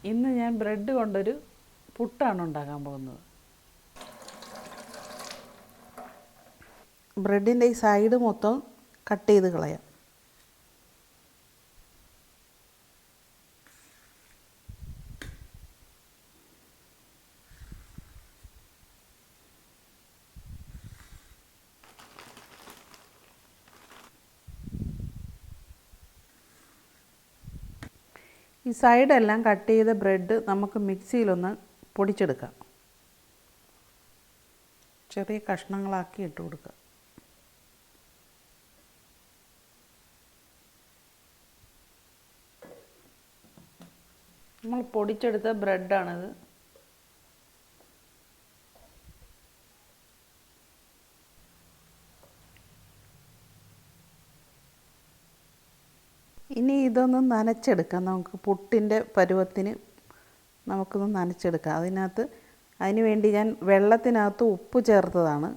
ഇന്ന് ഞാൻ ബ്രെഡ് കൊണ്ടൊരു പുട്ടാണ് ഉണ്ടാക്കാൻ പോകുന്നത്. ബ്രെഡിൻ്റെ ഈ സൈഡ് മൊത്തം കട്ട് ചെയ്ത് കളയാം. ഈ സൈഡെല്ലാം കട്ട് ചെയ്ത ബ്രെഡ് നമുക്ക് മിക്സിയിലൊന്ന് പൊടിച്ചെടുക്കാം. ചെറിയ കഷ്ണങ്ങളാക്കി ഇട്ട് കൊടുക്കുക. നമ്മൾ പൊടിച്ചെടുത്ത ബ്രെഡാണിത്. ഇനി ഇതൊന്ന് നനച്ചെടുക്കാം. നമുക്ക് പുട്ടിൻ്റെ പരുവത്തിന് നമുക്കൊന്ന് നനച്ചെടുക്കാം. അതിന് വേണ്ടി ഞാൻ വെള്ളത്തിനകത്ത് ഉപ്പ് ചേർത്തതാണ്.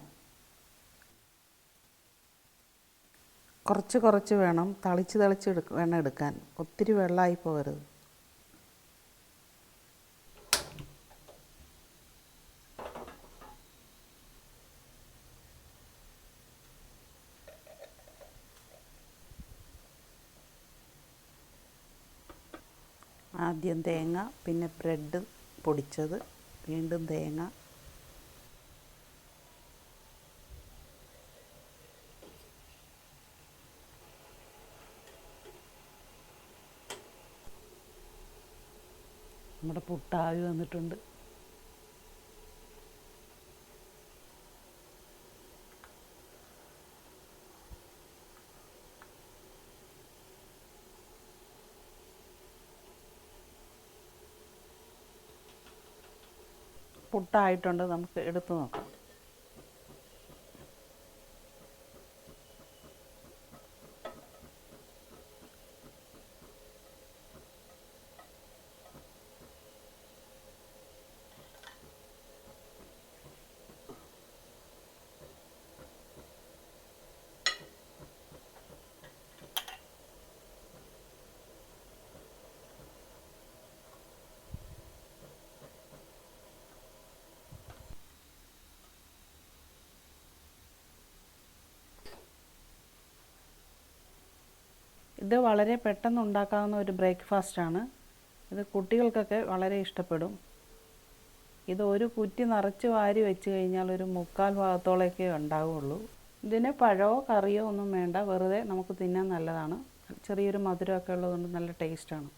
കുറച്ച് വേണം, തളിച്ച് വേണം എടുക്കാൻ. ഒത്തിരി വെള്ളമായി പോകരുത്. ആദ്യം തേങ്ങ, പിന്നെ ബ്രെഡ് പൊടിച്ചത്, വീണ്ടും തേങ്ങ, നമ്മുടെ പുട്ടാവി വന്നിട്ടുണ്ട്. പുട്ടായിട്ടുണ്ട്. നമുക്ക് എടുത്തു നോക്കാം. ഇത് വളരെ പെട്ടെന്ന് ഉണ്ടാക്കാവുന്ന ഒരു ബ്രേക്ക്ഫാസ്റ്റാണ്. ഇത് കുട്ടികൾക്കൊക്കെ വളരെ ഇഷ്ടപ്പെടും. ഇത് ഒരു കുറ്റി നിറച്ച് വാരി വെച്ച് കഴിഞ്ഞാൽ ഒരു 3/4 ഭാഗത്തോളമൊക്കെ ഉണ്ടാവുകയുള്ളൂ. ഇതിന് പഴമോ കറിയോ ഒന്നും വേണ്ട, വെറുതെ നമുക്ക് തിന്നാൻ നല്ലതാണ്. ചെറിയൊരു മധുരമൊക്കെ ഉള്ളതുകൊണ്ട് നല്ല ടേസ്റ്റാണ്.